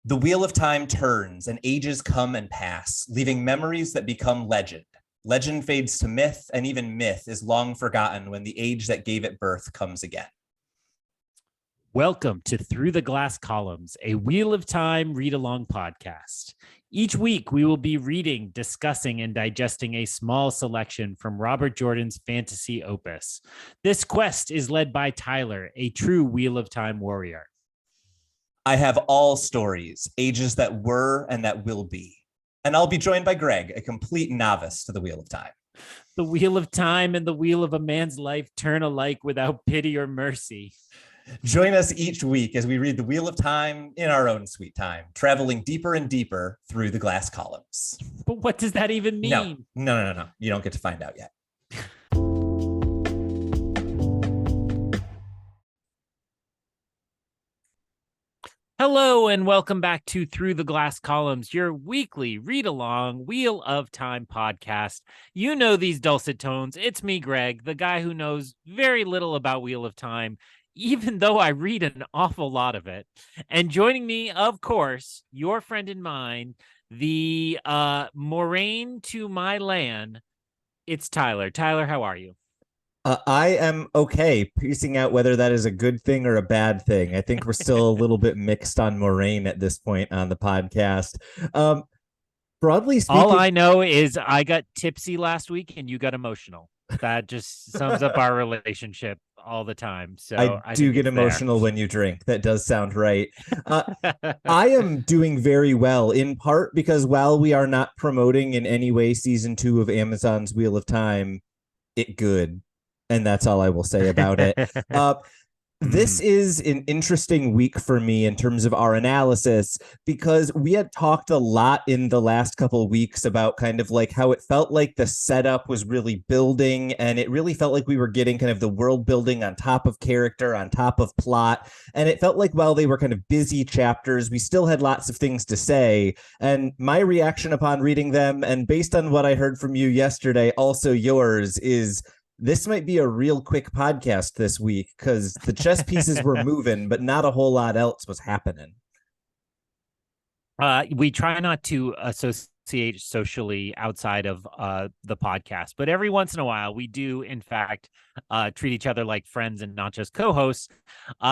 The wheel of time turns and ages come and pass, leaving memories that become legend. Legend fades to myth, and even myth is long forgotten when the age that gave it birth comes again. Welcome to Through the Glass Columns, a Wheel of Time read-along podcast. Each week, we will be reading, discussing, and digesting a small selection from Robert Jordan's fantasy opus. This quest is led by Tylor, a true Wheel of Time warrior. I have all stories, ages that were and that will be. And I'll be joined by Greg, a complete novice to the Wheel of Time. The Wheel of Time and the wheel of a man's life turn alike without pity or mercy. Join us each week as we read the Wheel of Time in our own sweet time, traveling deeper and deeper through the glass columns. But what does that even mean? No. You don't get to find out yet. Hello and welcome back to Through the Glass Columns, your weekly read-along Wheel of Time podcast. You know these dulcet tones. It's me, Greg, the guy who knows very little about Wheel of Time, even though I read an awful lot of it. And joining me, of course, your friend and mine, the Moraine to my land, it's Tylor. Tylor, how are you? I am okay, piecing out whether that is a good thing or a bad thing. I think we're still a little bit mixed on Moraine at this point on the podcast. Broadly speaking, all I know is I got tipsy last week and you got emotional. That just sums up our relationship all the time. So I do get emotional when you drink. That does sound right. I am doing very well, in part because while we are not promoting in any way season 2 of Amazon's Wheel of Time, it good. And that's all I will say about it. This is an interesting week for me in terms of our analysis, because we had talked a lot in the last couple of weeks about kind of like how it felt like the setup was really building, and it really felt like we were getting kind of the world building on top of character, on top of plot. And it felt like while they were kind of busy chapters, we still had lots of things to say. And my reaction upon reading them, and based on what I heard from you yesterday, also yours, is this might be a real quick podcast this week because the chess pieces were moving, but not a whole lot else was happening. We try not to associate socially outside of the podcast, but every once in a while we do, in fact, treat each other like friends and not just co-hosts.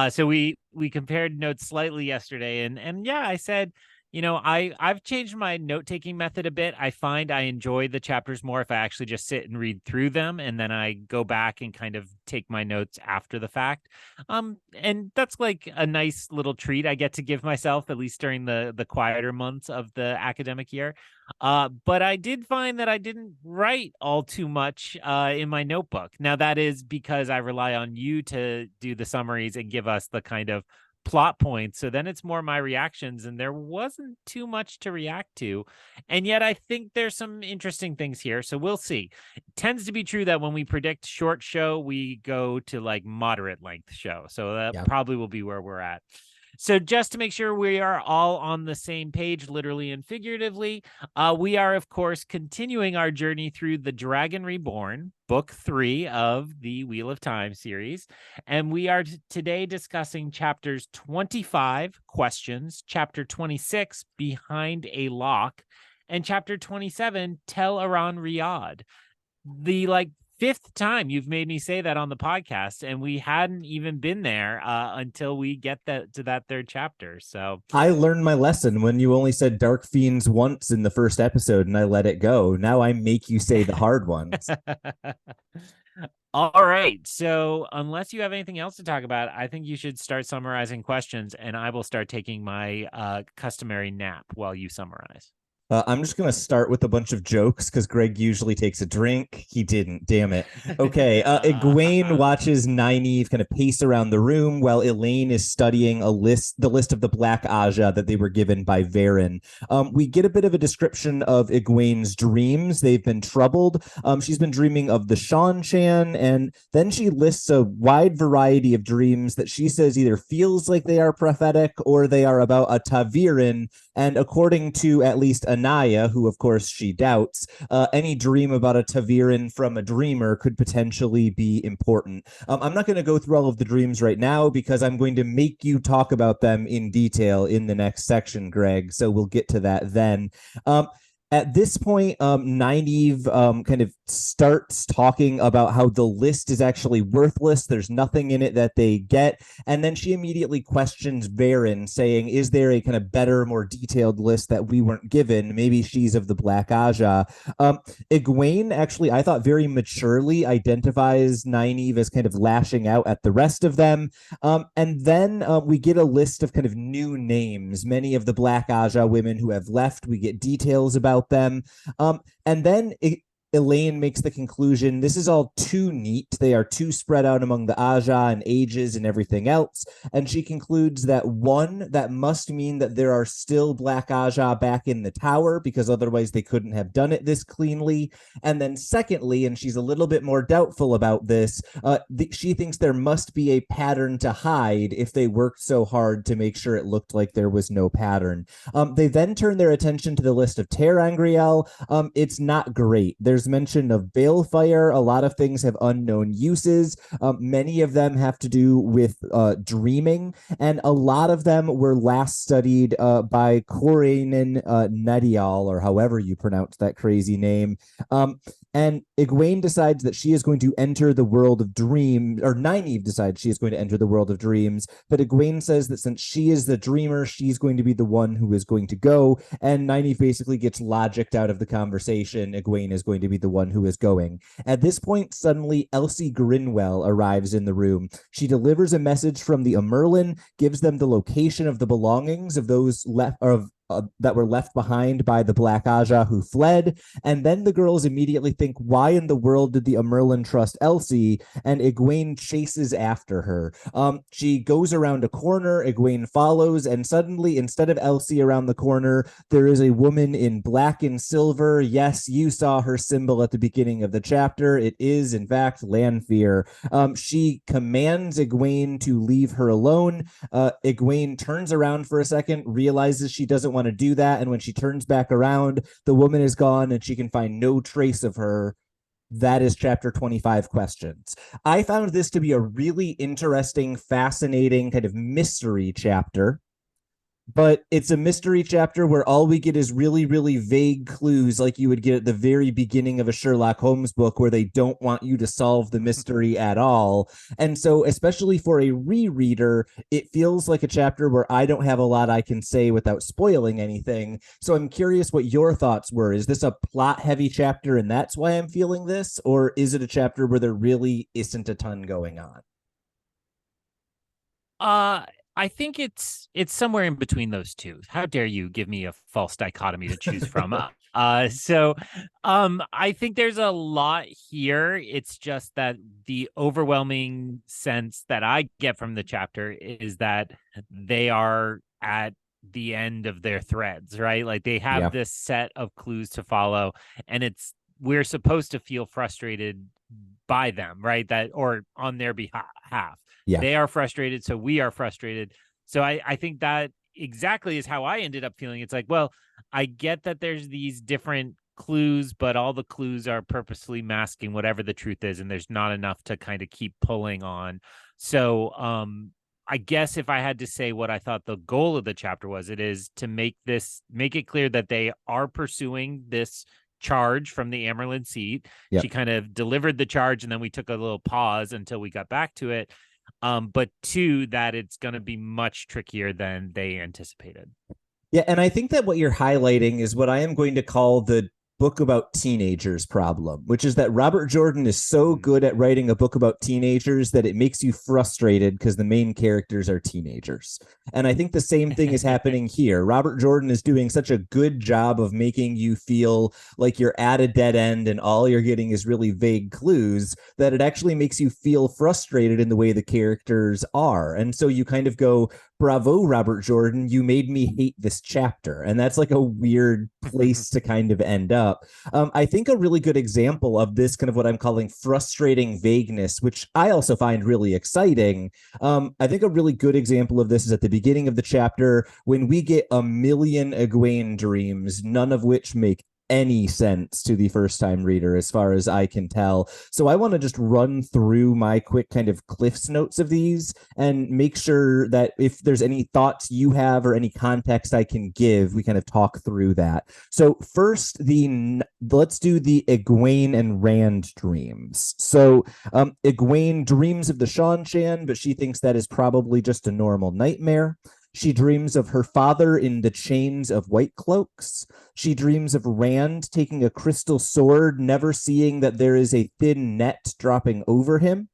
So we compared notes slightly yesterday, and yeah, I said, you know, I've changed my note-taking method a bit. I find I enjoy the chapters more if I actually just sit and read through them, and then I go back and kind of take my notes after the fact. And that's like a nice little treat I get to give myself, at least during the quieter months of the academic year. But I did find that I didn't write all too much in my notebook. Now, that is because I rely on you to do the summaries and give us the kind of plot points, so then it's more my reactions, and there wasn't too much to react to, and yet I think there's some interesting things here, so we'll see. It tends to be true that when we predict short show, we go to like moderate length show, so that probably will be where we're at. So just to make sure we are all on the same page, literally and figuratively, we are, of course, continuing our journey through The Dragon Reborn, Book 3 of the Wheel of Time series. And we are today discussing chapters 25, Questions, chapter 26, Behind a Lock, and chapter 27, Tel'aran'rhiod. The fifth time you've made me say that on the podcast, and we hadn't even been there until we get to that third chapter. So I learned my lesson when you only said dark fiends once in the first episode and I let it go. Now I make you say the hard ones. All right. So unless you have anything else to talk about, I think you should start summarizing questions, and I will start taking my customary nap while you summarize. I'm just going to start with a bunch of jokes because Greg usually takes a drink. He didn't, damn it. Okay, Egwene watches Nynaeve kind of pace around the room while Elaine is studying the list of the Black Aja that they were given by Varen. We get a bit of a description of Egwene's dreams. They've been troubled. She's been dreaming of the Seanchan, and then she lists a wide variety of dreams that she says either feels like they are prophetic or they are about a ta'veren, and according to at least Anaya, who of course she doubts, any dream about a Ta'veren from a dreamer could potentially be important. I'm not going to go through all of the dreams right now because I'm going to make you talk about them in detail in the next section, Greg. So we'll get to that then. At this point, Nynaeve kind of starts talking about how the list is actually worthless. There's nothing in it that they get. And then she immediately questions Varen, saying, is there a kind of better, more detailed list that we weren't given? Maybe she's of the Black Aja. Egwene, actually, I thought very maturely identifies Nynaeve as kind of lashing out at the rest of them. And then we get a list of kind of new names, many of the Black Aja women who have left. We get details about them. And then Elaine makes the conclusion, this is all too neat. They are too spread out among the Aja and ages and everything else. And she concludes that one, that must mean that there are still Black Aja back in the tower, because otherwise they couldn't have done it this cleanly. And then secondly, and she's a little bit more doubtful about this, she thinks there must be a pattern to hide if they worked so hard to make sure it looked like there was no pattern. They then turn their attention to the list of Tel'aran'rhiod. It's not great. There's mention of balefire. A lot of things have unknown uses. Many of them have to do with dreaming, and a lot of them were last studied by Corainen Nedial, or however you pronounce that crazy name. And Egwene decides that she is going to enter the world of dreams, or Nynaeve decides she is going to enter the world of dreams, but Egwene says that since she is the dreamer, she's going to be the one who is going to go, and Nynaeve basically gets logicked out of the conversation. Egwene is going to be the one who is going. At this point, suddenly, Elsie Grinwell arrives in the room. She delivers a message from the Amerlin, gives them the location of the belongings of those left, that were left behind by the Black Aja who fled. And then the girls immediately think, why in the world did the Amerlin trust Elsie? And Egwene chases after her. She goes around a corner, Egwene follows, and suddenly, instead of Elsie around the corner, there is a woman in black and silver. Yes, you saw her symbol at the beginning of the chapter. It is, in fact, Lanfear. She commands Egwene to leave her alone. Egwene turns around for a second, realizes she doesn't want to do that, and when she turns back around, the woman is gone and she can find no trace of her. That is chapter 25 questions. I found this to be a really interesting, fascinating kind of mystery chapter. But it's a mystery chapter where all we get is really, really vague clues like you would get at the very beginning of a Sherlock Holmes book, where they don't want you to solve the mystery at all. And so, especially for a rereader, it feels like a chapter where I don't have a lot I can say without spoiling anything. So I'm curious what your thoughts were. Is this a plot-heavy chapter and that's why I'm feeling this? Or is it a chapter where there really isn't a ton going on? I think it's somewhere in between those two. How dare you give me a false dichotomy to choose from? So I think there's a lot here. It's just that the overwhelming sense that I get from the chapter is that they are at the end of their threads, right? Like they have this set of clues to follow, and we're supposed to feel frustrated by them, right? That, or on their behalf. Yeah. They are frustrated, so we are frustrated. So I think that exactly is how I ended up feeling. It's like, well, I get that there's these different clues, but all the clues are purposely masking whatever the truth is, and there's not enough to kind of keep pulling on. So I guess if I had to say what I thought the goal of the chapter was, it is to make it clear that they are pursuing this charge from the Amerlin seat. Yep. She kind of delivered the charge, and then we took a little pause until we got back to it. But two, that it's going to be much trickier than they anticipated. Yeah, and I think that what you're highlighting is what I am going to call the book about teenagers problem, which is that Robert Jordan is so good at writing a book about teenagers that it makes you frustrated because the main characters are teenagers. And I think the same thing is happening here. Robert Jordan is doing such a good job of making you feel like you're at a dead end and all you're getting is really vague clues, that it actually makes you feel frustrated in the way the characters are. And so you kind of go, bravo, Robert Jordan, you made me hate this chapter. And that's like a weird place to kind of end up. I think a really good example of this kind of what I'm calling frustrating vagueness, which I also find really exciting. I think a really good example of this is at the beginning of the chapter when we get a million Egwene dreams, none of which make any sense to the first time reader as far as I can tell. So I want to just run through my quick kind of Cliff's notes of these and make sure that if there's any thoughts you have or any context I can give, we kind of talk through that. So first, let's do the Egwene and Rand dreams. So Egwene dreams of the Seanchan, but she thinks that is probably just a normal nightmare. She dreams of her father in the chains of white cloaks. She dreams of Rand taking a crystal sword, never seeing that there is a thin net dropping over him.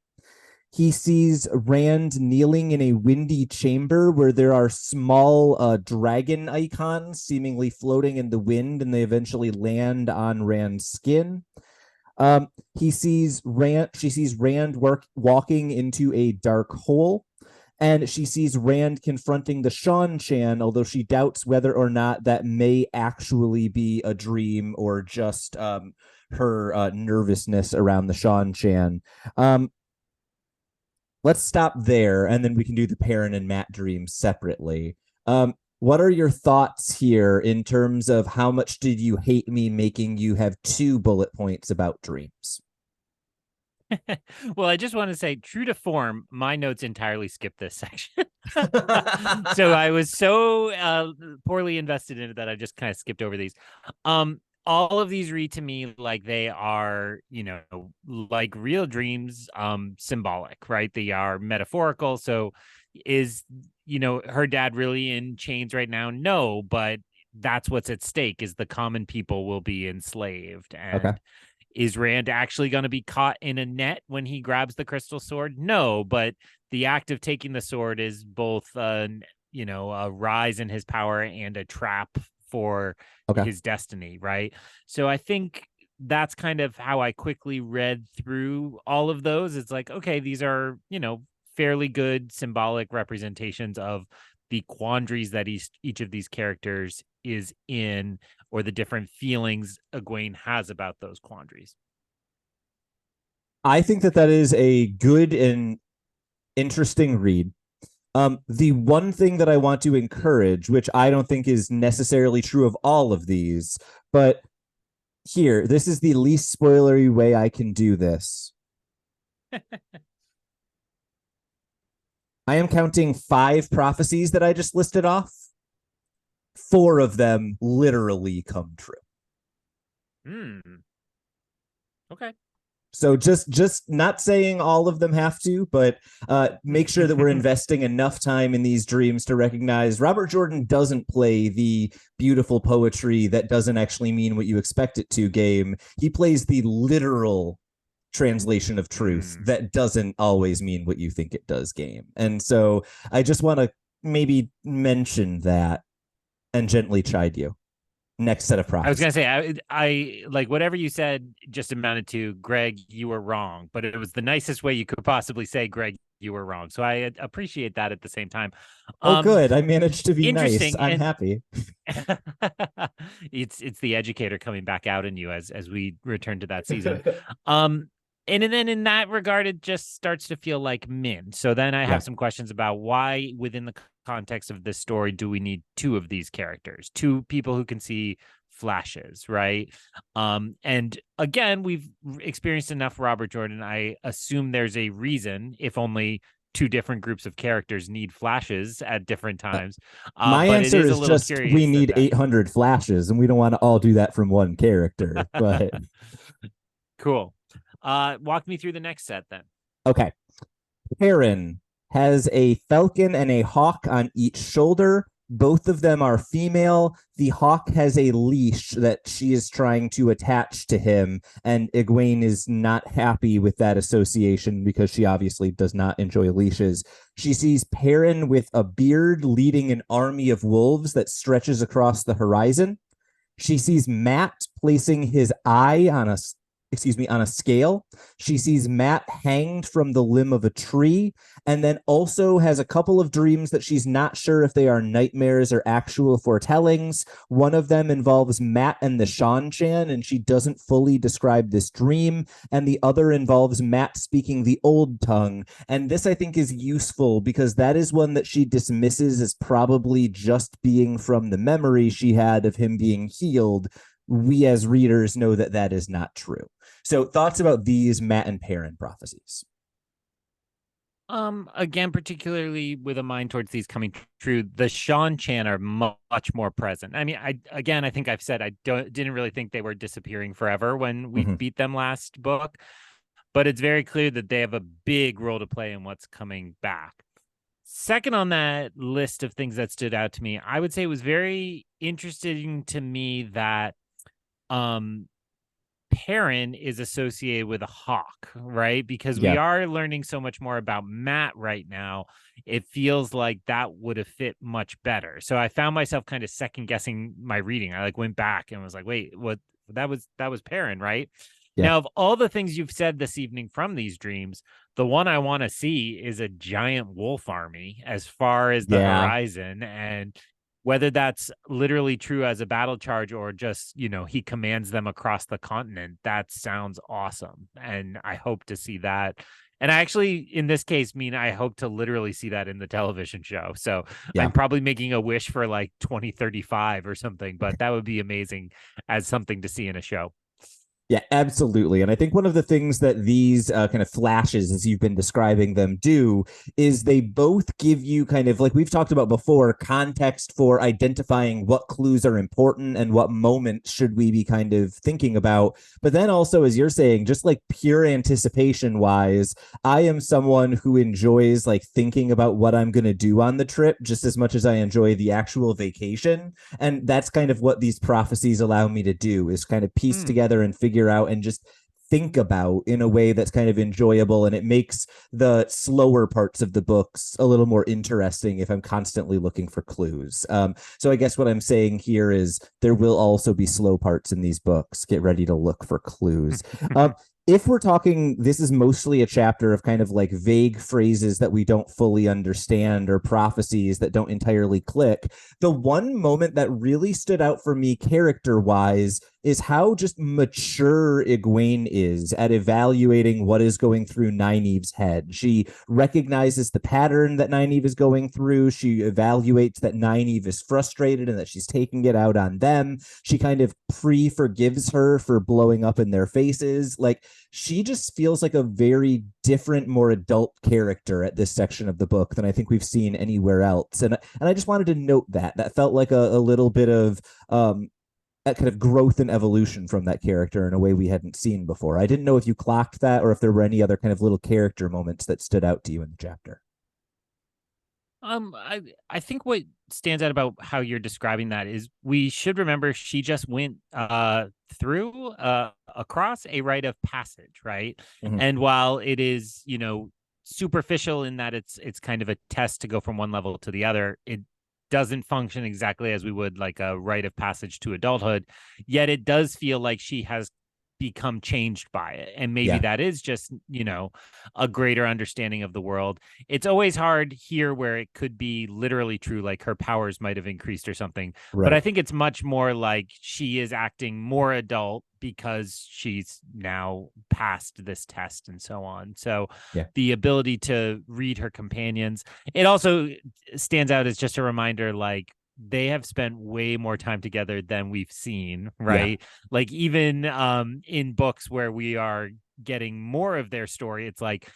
He sees Rand kneeling in a windy chamber where there are small dragon icons seemingly floating in the wind, and they eventually land on Rand's skin. She sees Rand walking into a dark hole. And she sees Rand confronting the Seanchan, although she doubts whether or not that may actually be a dream or just her nervousness around the Seanchan. Let's stop there, and then we can do the Perrin and Matt dreams separately. What are your thoughts here in terms of how much did you hate me making you have 2 bullet points about dreams? Well, I just want to say, true to form, my notes entirely skipped this section. So I was so poorly invested in it that I just kind of skipped over these. All of these read to me like they are, like real dreams, symbolic, right? They are metaphorical. So is, her dad really in chains right now? No, but that's what's at stake is the common people will be enslaved. And Okay. is Rand actually going to be caught in a net when he grabs the crystal sword? No, but the act of taking the sword is both, a rise in his power and a trap for his destiny, right? So I think that's kind of how I quickly read through all of those. It's like, okay, these are, fairly good symbolic representations of the quandaries that each of these characters is in, or the different feelings Egwene has about those quandaries. I think that is a good and interesting read. The one thing that I want to encourage, which I don't think is necessarily true of all of these, but this is the least spoilery way I can do this. I am counting 5 prophecies that I just listed off. 4 of them literally come true. Okay. So just not saying all of them have to, but make sure that we're investing enough time in these dreams to recognize Robert Jordan doesn't play the beautiful poetry that doesn't actually mean what you expect it to game. He plays the literal translation of truth that doesn't always mean what you think it does game. And so I just want to maybe mention that and gently chide you. Next set of prophecies. I was gonna say, I like whatever you said just amounted to, Greg, you were wrong, but it was the nicest way you could possibly say, Greg, you were wrong. So I appreciate that at the same time. Good. I managed to be nice. I'm and happy. It's the educator coming back out in you as we return to that season. And then in that regard, it just starts to feel like Min. So then I have some questions about why, within the context of this story, do we need 2 of these characters, 2 people who can see flashes, right? And again, we've experienced enough Robert Jordan. I assume there's a reason, if only 2 different groups of characters need flashes at different times. My but answer is just we need 800 flashes, and we don't want to all do that from one character. But cool. Walk me through the next set then. Okay. Perrin has a falcon and a hawk on each shoulder. Both of them are female. The hawk has a leash that she is trying to attach to him, and Egwene is not happy with that association because she obviously does not enjoy leashes. She sees Perrin with a beard leading an army of wolves that stretches across the horizon. She sees Matt placing his eye on a on a scale. She sees Matt hanged from the limb of a tree, and then also has a couple of dreams that she's not sure if they are nightmares or actual foretellings. One of them involves Matt and the Shan-chan, and she doesn't fully describe this dream. And the other involves Matt speaking the old tongue. And this, I think, is useful because that is one that she dismisses as probably just being from the memory she had of him being healed. We as readers know that that is not true. So thoughts about these Matt and Perrin prophecies? Again, particularly with a mind towards these coming true, the Shan-chan are much more present. I mean, I think I've said I didn't really think they were disappearing forever when we beat them last book, but it's very clear that they have a big role to play in what's coming back. Second on that list of things that stood out to me, I would say it was very interesting to me that Perrin is associated with a hawk, right? Because we are learning so much more about Matt right now. It feels like that would have fit much better. So I found myself kind of second guessing my reading. I went back and was like, wait, what? That was Perrin, right? Yeah. Now, of all the things you've said this evening from these dreams, the one I want to see is a giant wolf army as far as the horizon. And whether that's literally true as a battle charge or just, he commands them across the continent, that sounds awesome. And I hope to see that. And I actually, in this case, I hope to literally see that in the television show. So I'm probably making a wish for like 2035 or something, but that would be amazing as something to see in a show. Yeah, absolutely. And I think one of the things that these kind of flashes, as you've been describing them, do is they both give you kind of, like we've talked about before, context for identifying what clues are important and what moments should we be kind of thinking about. But then also, as you're saying, just like pure anticipation wise, I am someone who enjoys like thinking about what I'm going to do on the trip just as much as I enjoy the actual vacation. And that's kind of what these prophecies allow me to do, is kind of piece together and figure out and just think about in a way that's kind of enjoyable, and it makes the slower parts of the books a little more interesting if I'm constantly looking for clues. So I guess what I'm saying here is there will also be slow parts in these books. Get ready to look for clues. If we're talking, this is mostly a chapter of kind of like vague phrases that we don't fully understand or prophecies that don't entirely click. The one moment that really stood out for me character wise is how just mature Egwene is at evaluating what is going through Nynaeve's head. She recognizes the pattern that Nynaeve is going through. She evaluates that Nynaeve is frustrated and that she's taking it out on them. She kind of forgives her for blowing up in their faces. Like, she just feels like a very different, more adult character at this section of the book than I think we've seen anywhere else. And I just wanted to note that felt like a little bit of that kind of growth and evolution from that character in a way we hadn't seen before. I didn't know if you clocked that or if there were any other kind of little character moments that stood out to you in the chapter. I think what stands out about how you're describing that is we should remember she just went through across a rite of passage, right? And while it is, superficial in that it's kind of a test to go from one level to the other, it doesn't function exactly as we would like a rite of passage to adulthood, yet it does feel like she has become changed by it. And maybe that is just, a greater understanding of the world. It's always hard here where it could be literally true, like her powers might have increased or something. Right. But I think it's much more like she is acting more adult because she's now passed this test and so on. So the ability to read her companions, it also stands out as just a reminder, like, they have spent way more time together than we've seen, right? Like, even in books where we are getting more of their story, it's like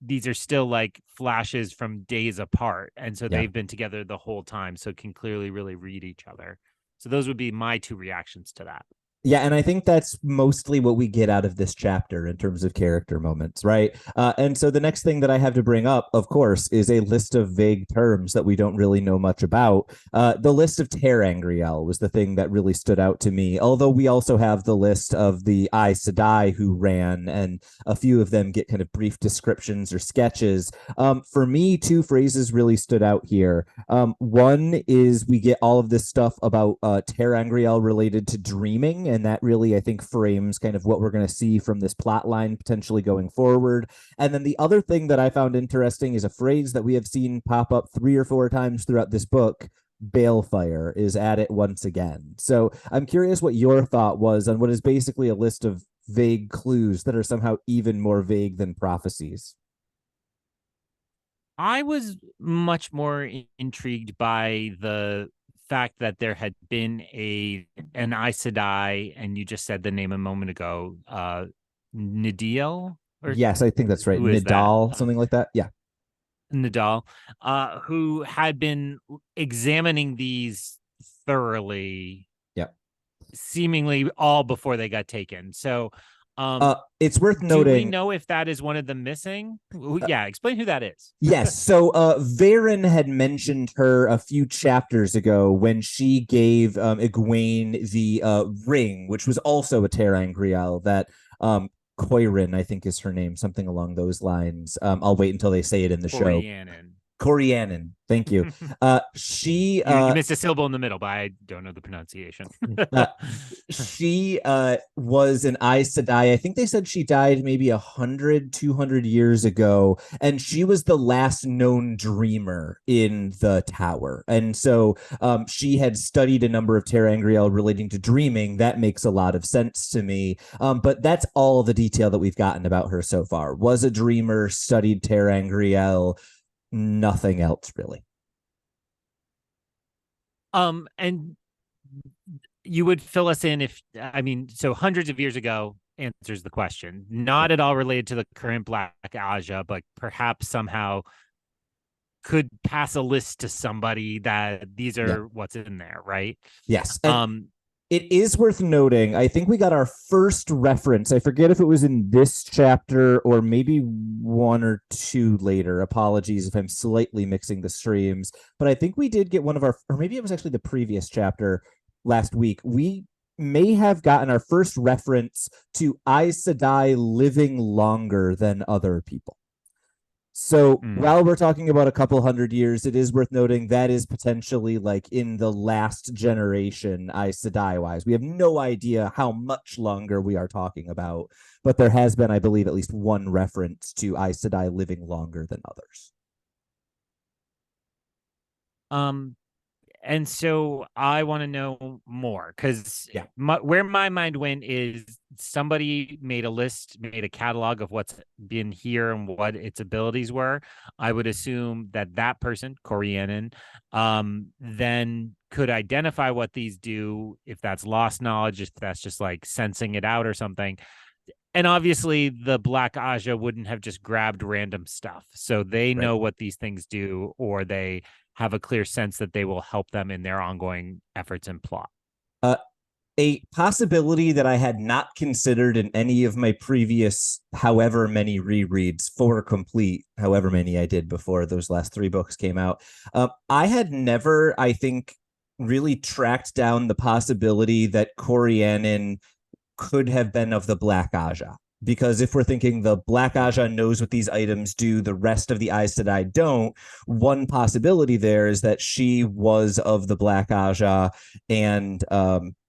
these are still like flashes from days apart, and so they've been together the whole time, so can clearly really read each other. So those would be my two reactions to that. Yeah, and I think that's mostly what we get out of this chapter in terms of character moments, right? And so the next thing that I have to bring up, of course, is a list of vague terms that we don't really know much about. The list of Tel'aran'rhiod was the thing that really stood out to me, although we also have the list of the Aes Sedai who ran, and a few of them get kind of brief descriptions or sketches. For me, two phrases really stood out here. One is we get all of this stuff about Tel'aran'rhiod related to dreaming and that really, I think, frames kind of what we're going to see from this plot line potentially going forward. And then the other thing that I found interesting is a phrase that we have seen pop up 3 or 4 times throughout this book. Balefire is at it once again. So I'm curious what your thought was on what is basically a list of vague clues that are somehow even more vague than prophecies. I was much more intrigued by the fact that there had been an Aes Sedai, and you just said the name a moment ago, Nidil, or Yes, I think that's right. who is that? Nidal, something like that. Yeah. Nadal, who had been examining these thoroughly, Yeah. seemingly all before they got taken. So, it's worth do we noting. know if that is one of the missing? Yeah, explain who that is. Yes. So Varen had mentioned her a few chapters ago when she gave Egwene the ring, which was also a Tel'aran'rhiod that Coirin, I think is her name, something along those lines. I'll wait until they say it in the show. Rhiannon. Corianin. Thank you. She you missed a syllable in the middle, but I don't know the pronunciation. She was an Aes Sedai. I think they said she died maybe 100, 200 years ago, and she was the last known dreamer in the tower. And so she had studied a number of Tel'aran'rhiod relating to dreaming. That makes a lot of sense to me. But that's all the detail that we've gotten about her so far. Was a dreamer, studied Tel'aran'rhiod, nothing else really. And you would fill us in if, I mean, so hundreds of years ago answers the question, not at all related to the current Black Aja, but perhaps somehow could pass a list to somebody that these are what's in there, right? Yes. It is worth noting, I think we got our first reference. I forget if it was in this chapter or maybe 1 or 2 later. Apologies if I'm slightly mixing the streams. But I think we did get one of our, or maybe it was actually the previous chapter last week. We may have gotten our first reference to Aes Sedai living longer than other people. So while we're talking about a couple 100 years, it is worth noting that is potentially like in the last generation, Aes Sedai wise. We have no idea how much longer we are talking about, but there has been, I believe, at least one reference to Aes Sedai living longer than others. And so I want to know more because where my mind went is somebody made a list, made a catalog of what's been here and what its abilities were. I would assume that that person, Corianin, then could identify what these do, if that's lost knowledge, if that's just like sensing it out or something. And obviously the Black Aja wouldn't have just grabbed random stuff. So they know what these things do, or they have a clear sense that they will help them in their ongoing efforts and plot. A possibility that I had not considered in any of my previous however many rereads, 4 complete, however many I did before those last 3 books came out. I had never, I think, really tracked down the possibility that Corianin could have been of the Black Aja. Because if we're thinking the Black Aja knows what these items do, the rest of the Aes Sedai don't, one possibility there is that she was of the Black Aja and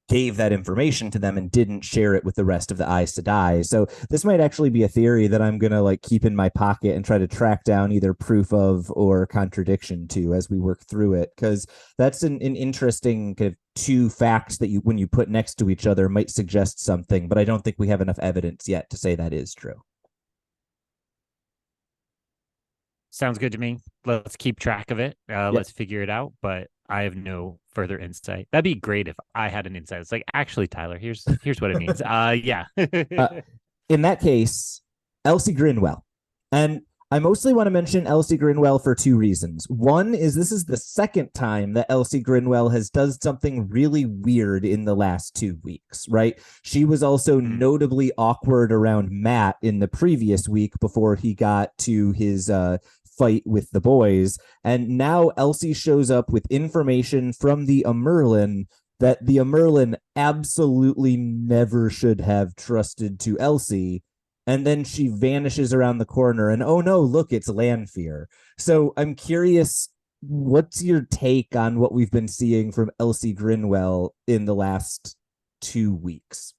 gave that information to them and didn't share it with the rest of the Aes Sedai. So this might actually be a theory that I'm going to like keep in my pocket and try to track down either proof of or contradiction to as we work through it, because that's an interesting kind of 2 facts that you, when you put next to each other, might suggest something, but I don't think we have enough evidence yet to say that is true. Sounds good to me. Let's keep track of it. Let's figure it out. But I have no further insight. That'd be great if I had an insight. It's like, actually, Tyler, here's what it means. In that case, Elsie Grinwell. And I mostly want to mention Elsie Grinwell for 2 reasons. One is this is the second time that Elsie Grinwell has done something really weird in the last 2 weeks, right? She was also notably awkward around Matt in the previous week before he got to his fight with the boys. And now Elsie shows up with information from the Amyrlin that the Amyrlin absolutely never should have trusted to Elsie. And then she vanishes around the corner and, oh no, look, it's Lanfear. So I'm curious, what's your take on what we've been seeing from Elsie Grinwell in the last 2 weeks.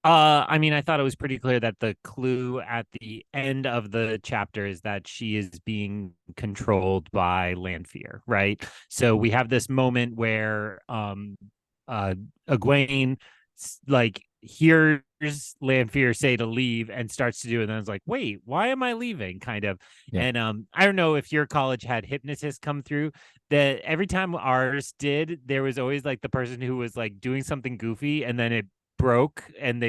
I mean, I thought it was pretty clear that the clue at the end of the chapter is that she is being controlled by Lanfear, right? So we have this moment where Egwene like hears Lanfear say to leave and starts to do it, and then it's like, wait, why am I leaving? Kind of. Yeah. And I don't know if your college had hypnotists come through. That every time ours did, there was always like the person who was like doing something goofy, and then it broke and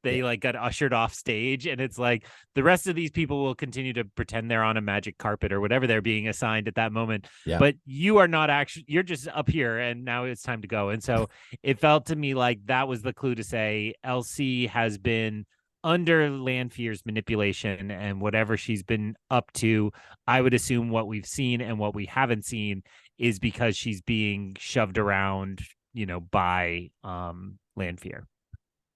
they like got ushered off stage, and it's like the rest of these people will continue to pretend they're on a magic carpet or whatever they're being assigned at that moment, but you are not actually, you're just up here and now it's time to go. And so it felt to me like that was the clue to say Elsie has been under Lanfear's manipulation, and whatever she's been up to, I would assume what we've seen and what we haven't seen is because she's being shoved around, by Lanfear.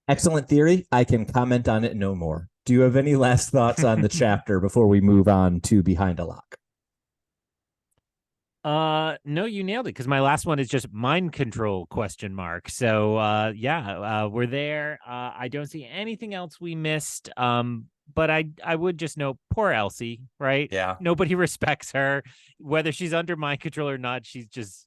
Excellent theory. I can comment on it no more. Do you have any last thoughts on the chapter before we move on to Behind a Lock? No, you nailed it, because my last one is just mind control ? So we're there. I don't see anything else we missed. But I would just know poor Elsie, right? Yeah. Nobody respects her, whether she's under mind control or not. She's just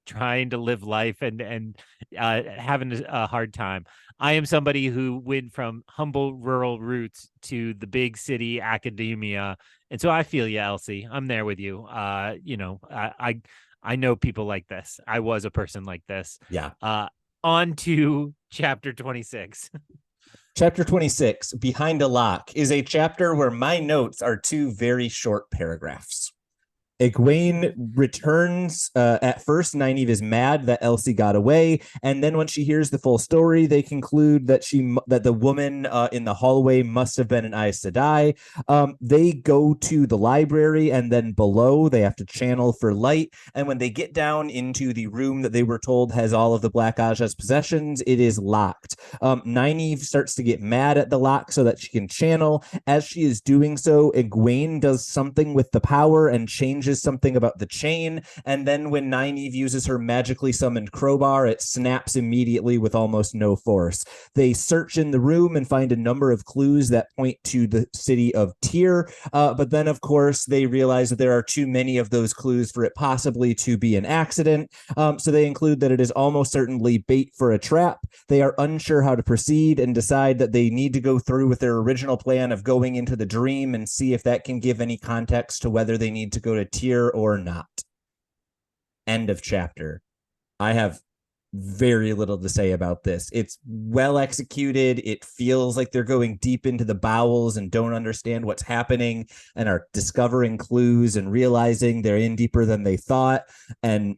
trying to live life and having a hard time. I am somebody who went from humble rural roots to the big city academia, and so I feel you, Elsie. I'm there with you. I know people like this. I was a person like this. Yeah. On to chapter 26. Chapter 26, Behind a Lock, is a chapter where my notes are 2 very short paragraphs. Egwene returns. At first, Nynaeve is mad that Elsie got away, and then when she hears the full story, they conclude that the woman in the hallway must have been an Aes Sedai. They go to the library, and then below they have to channel for light. And when they get down into the room that they were told has all of the Black Aja's possessions, it is locked. Nynaeve starts to get mad at the lock so that she can channel. As she is doing so, Egwene does something with the power and changes something about the chain, and then when Nynaeve uses her magically summoned crowbar, it snaps immediately with almost no force. They search in the room and find a number of clues that point to the city of Tyr, but then of course they realize that there are too many of those clues for it possibly to be an accident, so they include that it is almost certainly bait for a trap. They are unsure how to proceed and decide that they need to go through with their original plan of going into the dream and see if that can give any context to whether they need to go to Tyr or not. End of chapter. I have very little to say about this. It's well executed. It feels like they're going deep into the bowels and don't understand what's happening and are discovering clues and realizing they're in deeper than they thought. And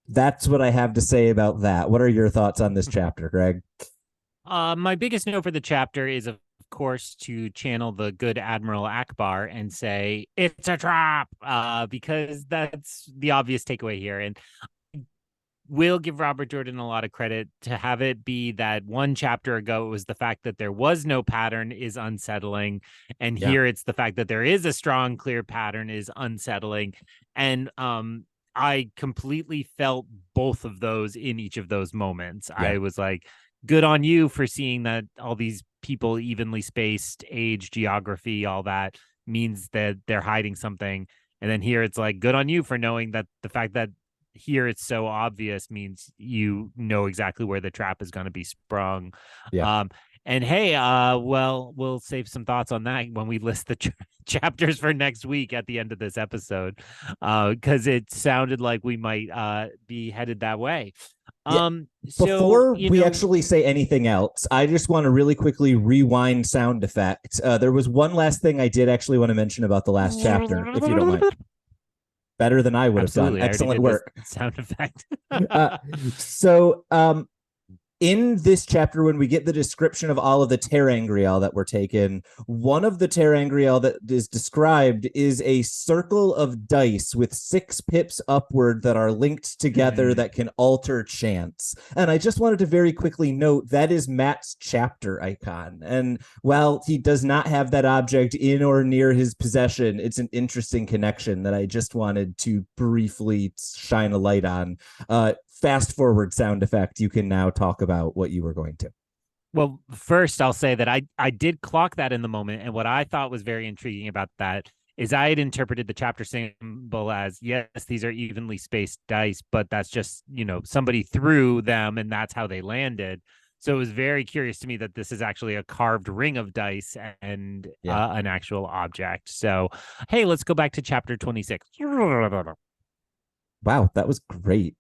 that's what I have to say about that. What are your thoughts on this chapter, Greg? My biggest note for the chapter is, of course, to channel the good Admiral Akbar and say it's a trap, because that's the obvious takeaway here. And we'll give Robert Jordan a lot of credit to have it be that one chapter ago it was the fact that there was no pattern is unsettling, and here it's the fact that there is a strong, clear pattern is unsettling. And I completely felt both of those in each of those moments. I was like, good on you for seeing that all these people evenly spaced, age, geography, all that means that they're hiding something. And then here it's like, good on you for knowing that the fact that here it's so obvious means you know exactly where the trap is going to be sprung. And hey, well, we'll save some thoughts on that when we list the chapters for next week at the end of this episode, because it sounded like we might be headed that way. Before we actually say anything else, I just want to really quickly rewind sound effect. There was one last thing I did actually want to mention about the last chapter, if you don't mind. Better than I would have done. Excellent work. Sound effect. In this chapter, when we get the description of all of the Tel'aran'rhiod that were taken, one of the Tel'aran'rhiod that is described is a circle of dice with 6 pips upward that are linked together that can alter chance. And I just wanted to very quickly note that is Matt's chapter icon. And while he does not have that object in or near his possession, it's an interesting connection that I just wanted to briefly shine a light on. fast forward sound effect, you can now talk about what you were going to. Well, first I'll say that I did clock that in the moment, and what I thought was very intriguing about that is I had interpreted the chapter symbol as, yes, these are evenly spaced dice, but that's just, somebody threw them and that's how they landed. So it was very curious to me that this is actually a carved ring of dice and an actual object. So, hey, let's go back to chapter 26. Wow, that was great.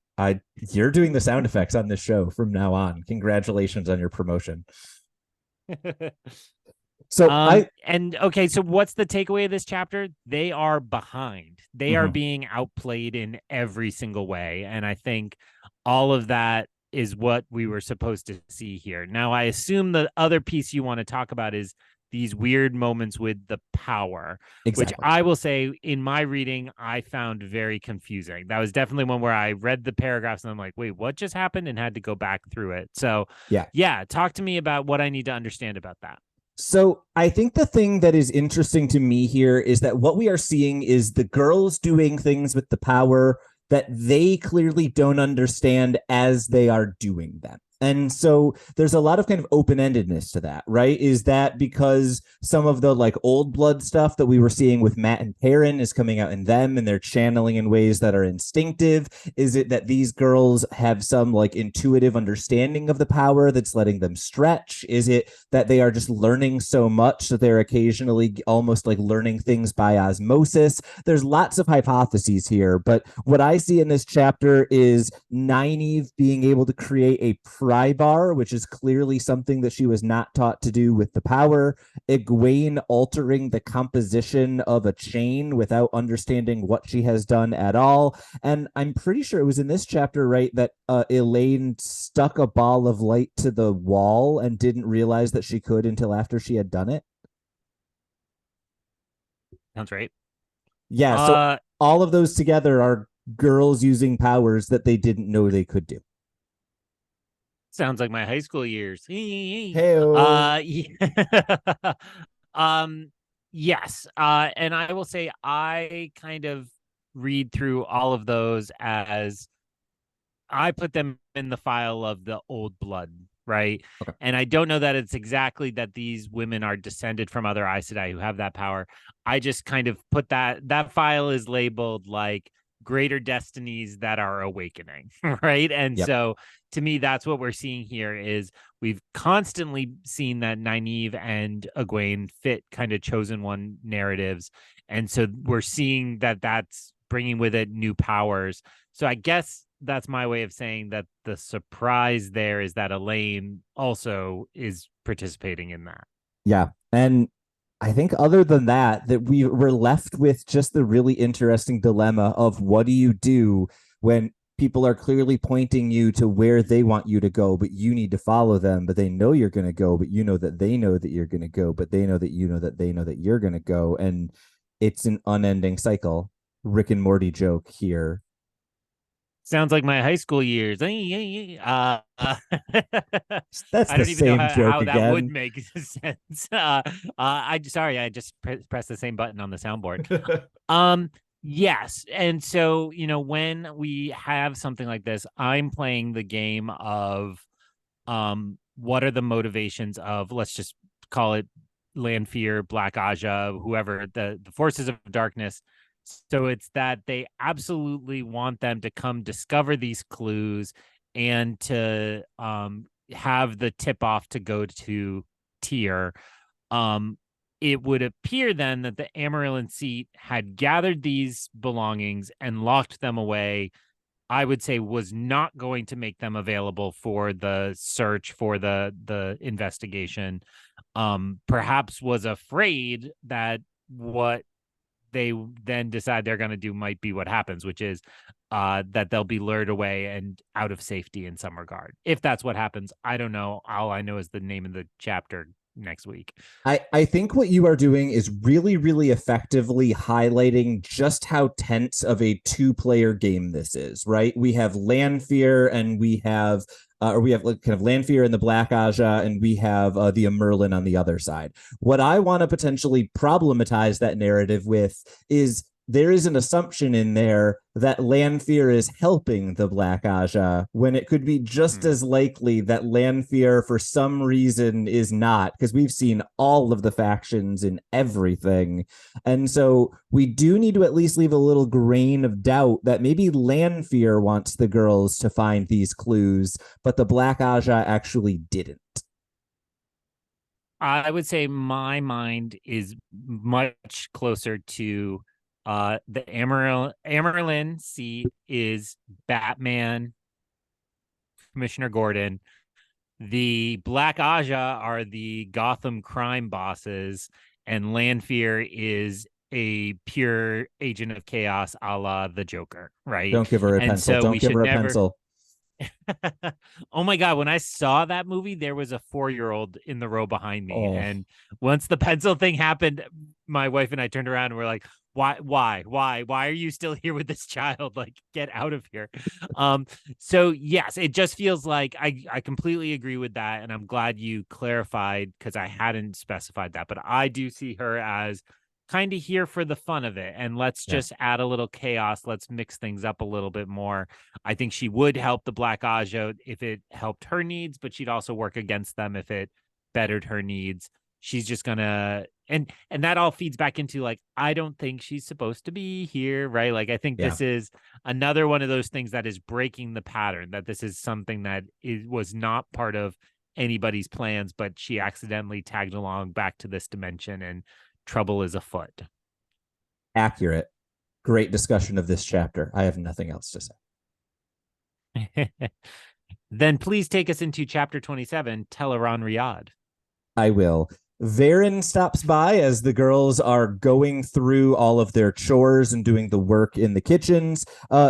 You're doing the sound effects on this show from now on. Congratulations on your promotion. So so what's the takeaway of this chapter? They are behind. They are being outplayed in every single way. And I think all of that is what we were supposed to see here. Now, I assume the other piece you want to talk about is these weird moments with the power, which I will say in my reading, I found very confusing. That was definitely one where I read the paragraphs and I'm like, wait, what just happened? And had to go back through it. So yeah, talk to me about what I need to understand about that. So I think the thing that is interesting to me here is that what we are seeing is the girls doing things with the power that they clearly don't understand as they are doing them. And so there's a lot of kind of open-endedness to that, right? Is that because some of the like old blood stuff that we were seeing with Matt and Perrin is coming out in them and they're channeling in ways that are instinctive? Is it that these girls have some like intuitive understanding of the power that's letting them stretch? Is it that they are just learning so much that they're occasionally almost like learning things by osmosis? There's lots of hypotheses here, but what I see in this chapter is Nynaeve being able to create a pry bar, which is clearly something that she was not taught to do with the power. Egwene altering the composition of a chain without understanding what she has done at all. And I'm pretty sure it was in this chapter, right, that Elaine stuck a ball of light to the wall and didn't realize that she could until after she had done it. Sounds right. Yeah, so all of those together are girls using powers that they didn't know they could do. Sounds like my high school years. Hey-o. Yes. And I will say I kind of read through all of those as I put them in the file of the old blood, right? Okay. And I don't know that it's exactly that these women are descended from other Aes Sedai who have that power. I just kind of put that file is labeled like greater destinies that are awakening, right? And so to me, that's what we're seeing here is we've constantly seen that Nynaeve and Egwene fit kind of chosen one narratives. And so we're seeing that that's bringing with it new powers. So I guess that's my way of saying that the surprise there is that Elaine also is participating in that. Yeah. And I think other than that, that we were left with just the really interesting dilemma of what do you do when people are clearly pointing you to where they want you to go, but you need to follow them, but they know you're going to go, but you know that they know that you're going to go, but they know that you know that they know that you're going to go. And it's an unending cycle. Rick and Morty joke here. Sounds like my high school years. That's I the don't even know same joke how that again. would make sense. I just pressed the same button on the soundboard. Yes, and so when we have something like this, I'm playing the game of what are the motivations of, let's just call it Lanfear, Black Aja, whoever the forces of darkness. So it's that they absolutely want them to come discover these clues and to have the tip off to go to Tyr. It would appear then that the Amarillan seat had gathered these belongings and locked them away. I would say was not going to make them available for the search, for the investigation. Perhaps was afraid that what they then decide they're going to do might be what happens, which is that they'll be lured away and out of safety in some regard. If that's what happens, I don't know. All I know is the name of the chapter next week. I think what you are doing is really, really effectively highlighting just how tense of a two-player game this is, right? We have Lanfear and we have like kind of Lanfear and the Black Aja, and we have the Amerlin on the other side. What I want to potentially problematize that narrative with is there is an assumption in there that Lanfear is helping the Black Aja when it could be just as likely that Lanfear, for some reason, is not, because we've seen all of the factions in everything. And so we do need to at least leave a little grain of doubt that maybe Lanfear wants the girls to find these clues, but the Black Aja actually didn't. I would say my mind is much closer to the Amerlin seat is Batman, Commissioner Gordon. The Black Aja are the Gotham crime bosses, and Lanfear is a pure agent of chaos a la the Joker, right? Don't give her a And pencil. so Don't we give should her a never. pencil. Oh my God, when I saw that movie, there was a 4-year-old in the row behind me. Oh, And once the pencil thing happened, my wife and I turned around and we're like, why are you still here with this child? Like, get out of here. So yes, it just feels like I completely agree with that. And I'm glad you clarified because I hadn't specified that, but I do see her as kind of here for the fun of it. And let's yeah. just add a little chaos. Let's mix things up a little bit more. I think she would help the Black Aja if it helped her needs, but she'd also work against them if it bettered her needs. She's just gonna and that all feeds back into like, I don't think she's supposed to be here, right? Like, I think Yeah. this is another one of those things that is breaking the pattern, that this is something that was not part of anybody's plans, but she accidentally tagged along back to this dimension and trouble is afoot. Accurate. Great discussion of this chapter. I have nothing else to say. Then please take us into chapter 27, Tel'aran'rhiod. I will. Varen stops by as the girls are going through all of their chores and doing the work in the kitchens.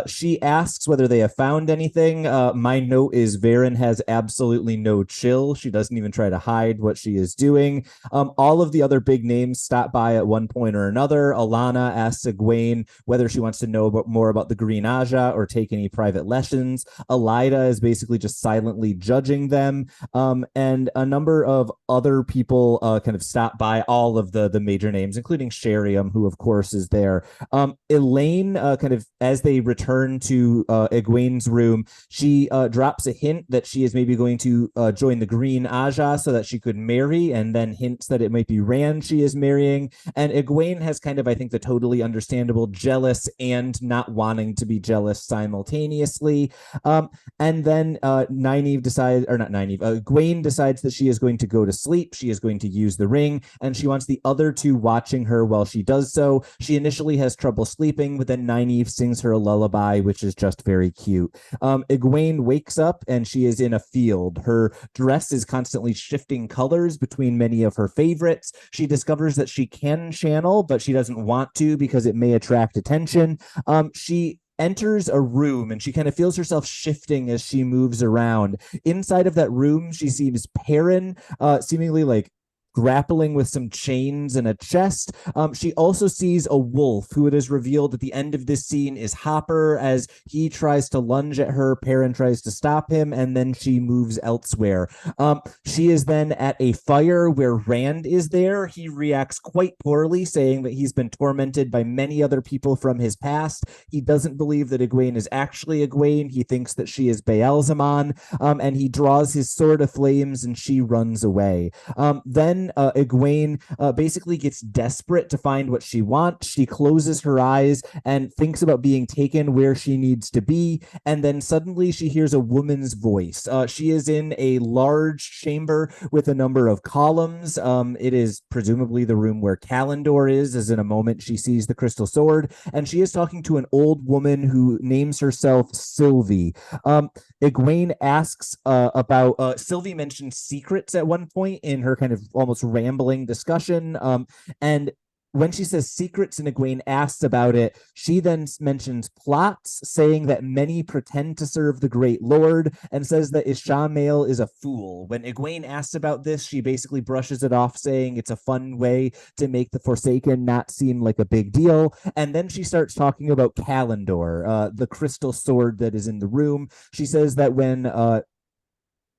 She asks whether they have found anything. My note is Varen has absolutely no chill. She doesn't even try to hide what she is doing. All of the other big names stop by at one point or another. Alana asks Egwene whether she wants to know more about the Green Aja or take any private lessons. Elida is basically just silently judging them. And a number of other people kind of stop by, all of the major names, including Sheriam, who of course is there. Elaine, kind of as they return to Egwene's room, she drops a hint that she is maybe going to join the Green Aja so that she could marry, and then hints that it might be Rand she is marrying. And Egwene has kind of, I think, the totally understandable jealous and not wanting to be jealous simultaneously. And then Nynaeve decides, or not Nynaeve, Egwene decides that she is going to go to sleep. She is going to use the ring, and she wants the other two watching her while she does so. She initially has trouble sleeping, but then Nynaeve sings her a lullaby, which is just very cute. Egwene wakes up and she is in a field. Her dress is constantly shifting colors between many of her favorites. She discovers that she can channel, but she doesn't want to because it may attract attention. She enters a room and she kind of feels herself shifting as she moves around. Inside of that room, she sees Perrin, seemingly like grappling with some chains and a chest. She also sees a wolf, who it is revealed at the end of this scene is Hopper. As he tries to lunge at her, Perrin tries to stop him, and then she moves elsewhere. She is then at a fire where Rand is there. He reacts quite poorly, saying that he's been tormented by many other people from his past. He doesn't believe that Egwene is actually Egwene. He thinks that she is Baal-Zaman, and he draws his sword of flames and she runs away. Then Egwene basically gets desperate to find what she wants. She closes her eyes and thinks about being taken where she needs to be. And then suddenly she hears a woman's voice. She is in a large chamber with a number of columns. It is presumably the room where Kalendor is, as in a moment she sees the crystal sword. And she is talking to an old woman who names herself Sylvie. Egwene asks about Sylvie mentioned secrets at one point in her kind of almost rambling discussion. And when she says secrets and Egwene asks about it, she then mentions plots, saying that many pretend to serve the Great Lord, and says that Ishamael is a fool. When Egwene asks about this, she basically brushes it off, saying it's a fun way to make the Forsaken not seem like a big deal. And then she starts talking about Kalendor, the crystal sword that is in the room. She says that when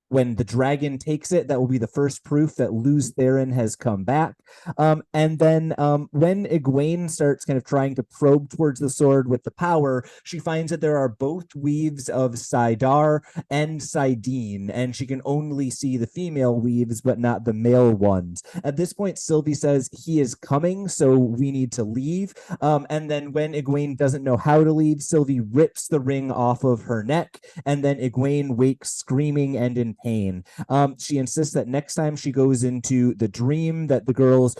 when the dragon takes it, that will be the first proof that Luz Theron has come back. And then when Egwene starts kind of trying to probe towards the sword with the power, she finds that there are both weaves of Saidar and Saidine, and she can only see the female weaves, but not the male ones. At this point, Sylvie says he is coming, so we need to leave. And then when Egwene doesn't know how to leave, Sylvie rips the ring off of her neck, and then Egwene wakes screaming and in pain. She insists that next time she goes into the dream that the girls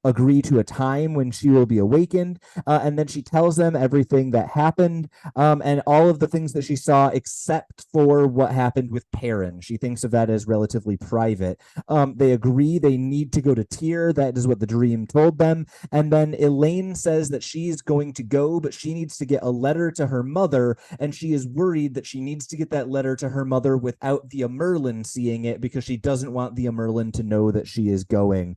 agree to a time when she will be awakened. And then she tells them everything that happened, and all of the things that she saw, except for what happened with Perrin. She thinks of that as relatively private. They agree they need to go to Tyr. That is what the dream told them. And then Elaine says that she's going to go, but she needs to get a letter to her mother, and she is worried that she needs to get that letter to her mother without the Amerlin seeing it, because she doesn't want the Amerlin to know that she is going.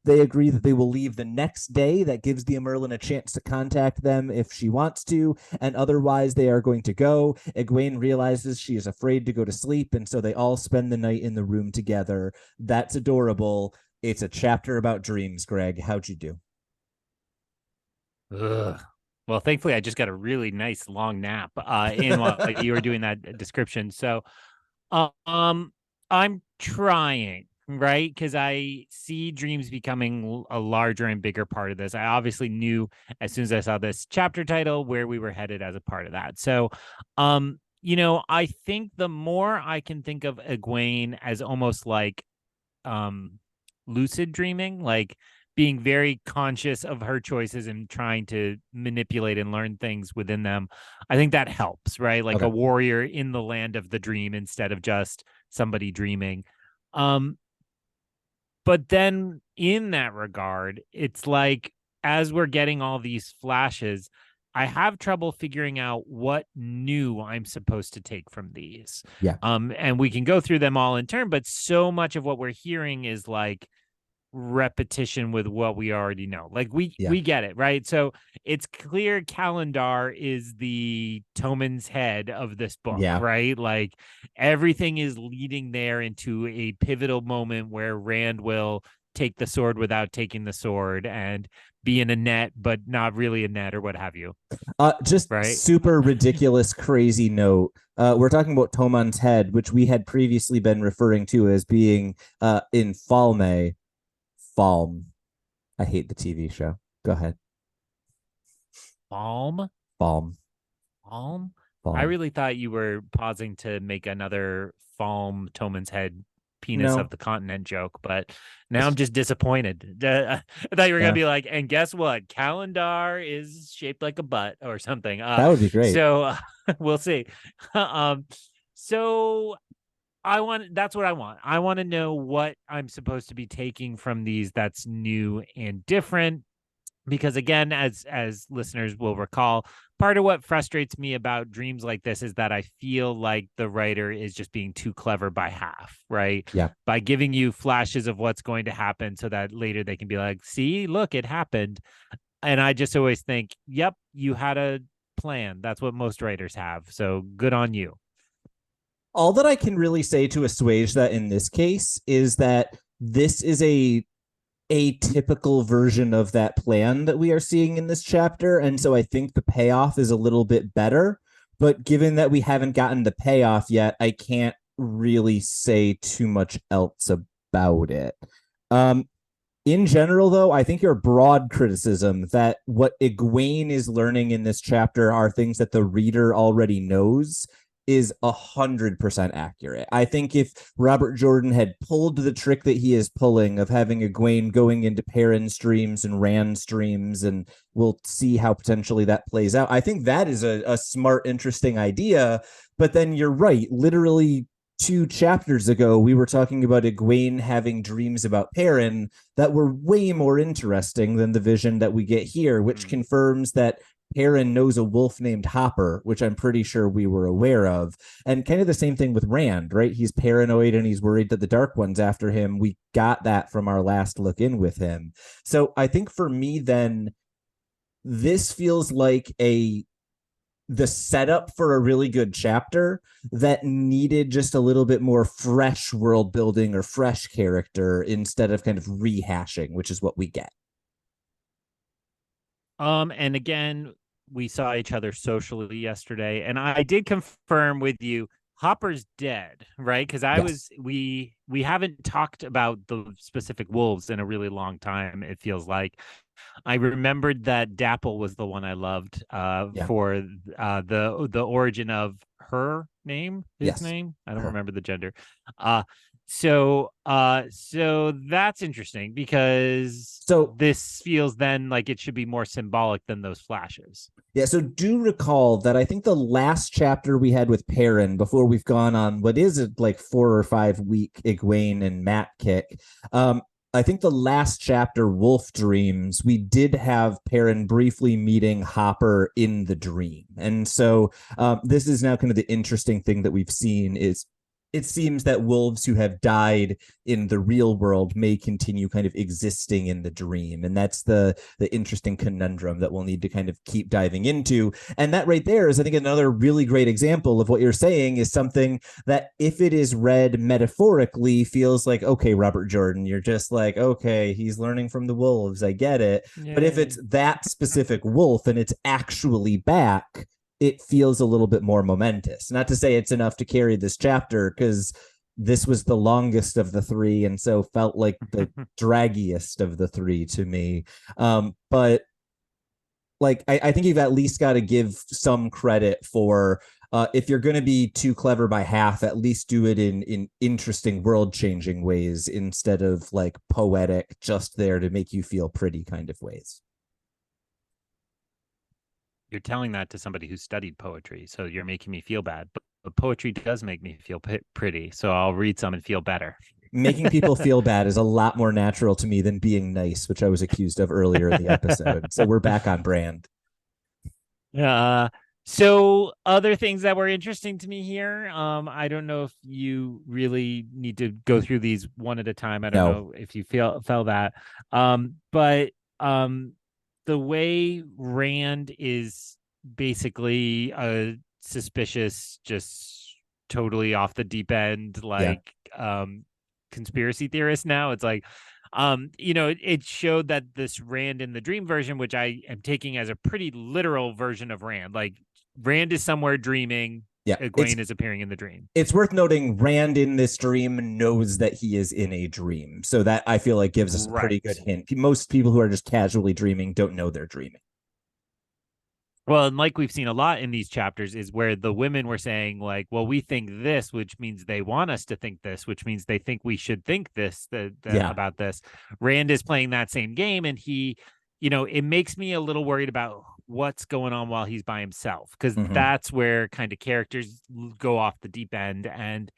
They agree that they will leave the next day. That gives the Merlin a chance to contact them if she wants to, and otherwise they are going to go. Egwene realizes she is afraid to go to sleep, and so they all spend the night in the room together. That's adorable. It's a chapter about dreams. Greg, how'd you do? Ugh. Well, thankfully, I just got a really nice long nap in while you were doing that description. So, I'm trying, right? Because I see dreams becoming a larger and bigger part of this. I obviously knew as soon as I saw this chapter title where we were headed as a part of that. So, I think the more I can think of Egwene as almost like um lucid dreaming, like being very conscious of her choices and trying to manipulate and learn things within them. I think that helps, right? Like a Okay. warrior in the land of the dream instead of just somebody dreaming. Um, but then in that regard, it's like as we're getting all these flashes, I have trouble figuring out what new I'm supposed to take from these. Yeah. And we can go through them all in turn, but so much of what we're hearing is like repetition with what we already know. Like Yeah. we get it, right? So it's clear Calendar is the Toman's head of this book, Yeah. right? Like everything is leading there into a pivotal moment where Rand will take the sword without taking the sword and be in a net, but not really a net or what have you, Just right? super ridiculous, crazy note. We're talking about Toman's head, which we had previously been referring to as being in Falme. Falm. I hate the TV show. Go ahead. Balm? Falm. Falm? I Falm. really thought you were pausing to make another Falm Toman's head penis of No. the continent joke, but now I'm just disappointed. I thought you were gonna Yeah. be like, and guess what? Calendar is shaped like a butt or something. That would be great. So we'll see. um, so that's what I want. I want to know what I'm supposed to be taking from these that's new and different, because again, as listeners will recall, part of what frustrates me about dreams like this is that I feel like the writer is just being too clever by half, right? Yeah. By giving you flashes of what's going to happen so that later they can be like, see, look, it happened. And I just always think, yep, you had a plan. That's what most writers have, so good on you. All that I can really say to assuage that in this case is that this is a typical version of that plan that we are seeing in this chapter. And so I think the payoff is a little bit better. But given that we haven't gotten the payoff yet, I can't really say too much else about it. In general, though, I think your broad criticism that what Egwene is learning in this chapter are things that the reader already knows is 100% accurate. I think if Robert Jordan had pulled the trick that he is pulling of having Egwene going into Perrin streams and Rand streams, and we'll see how potentially that plays out, I think that is a smart, interesting idea. But then you're right. Literally 2 chapters ago, we were talking about Egwene having dreams about Perrin that were way more interesting than the vision that we get here, which confirms that Perrin knows a wolf named Hopper, which I'm pretty sure we were aware of. And kind of the same thing with Rand, right? He's paranoid and he's worried that the Dark One's after him. We got that from our last look in with him. So I think for me, then, this feels like a the setup for a really good chapter that needed just a little bit more fresh world building or fresh character instead of kind of rehashing, which is what we get. And again, we saw each other socially yesterday, and I did confirm with you Hopper's dead, right? Because Yes. we haven't talked about the specific wolves in a really long time, it feels like. I remembered that Dapple was the one I loved Yeah. for the origin of his Yes. name. I don't Her. remember the gender. Uh so that's interesting because So this feels then like it should be more symbolic than those flashes. yeah, so do recall that I think the last chapter we had with Perrin before we've gone on what is it like 4 or 5 week Egwene and Matt kick. I think the last chapter, Wolf Dreams, we did have Perrin briefly meeting Hopper in the dream. And so this is now kind of the interesting thing that we've seen is it seems that wolves who have died in the real world may continue kind of existing in the dream, and that's the interesting conundrum that we'll need to kind of keep diving into. And that right there is, I think, another really great example of what you're saying is something that, if it is read metaphorically, feels like, okay, Robert Jordan, you're just like, okay, he's learning from the wolves, I get it. But if Yay. it's that specific wolf and it's actually back, it feels a little bit more momentous. Not to say it's enough to carry this chapter, because this was the longest of the three, and so felt like the draggiest of the three to me. But like, I think you've at least got to give some credit for if you're going to be too clever by half, at least do it in interesting world changing ways instead of like poetic, just there to make you feel pretty kind of ways. You're telling that to somebody who studied poetry, so you're making me feel bad. But poetry does make me feel pretty, so I'll read some and feel better. Making people feel bad is a lot more natural to me than being nice, which I was accused of earlier in the episode. So we're back on brand. uh so other things that were interesting to me here, I don't know if you really need to go through these one at a time. I don't No. know if you felt that. But the way Rand is basically a suspicious, just totally off the deep end, Yeah. like conspiracy theorist now. It's like, it showed that this Rand in the dream version, which I am taking as a pretty literal version of Rand, like Rand is somewhere dreaming, Yeah. Egwene is appearing in the dream. It's worth noting Rand in this dream knows that he is in a dream. So that, I feel like, gives us a pretty good Right. hint. Most people who are just casually dreaming don't know they're dreaming. Well, and like we've seen a lot in these chapters is where the women were saying, like, well, we think this, which means they want us to think this, which means they think we should think this Yeah. about this. Rand is playing that same game, and it makes me a little worried about what's going on while he's by himself, because Mm-hmm. that's where kind of characters go off the deep end and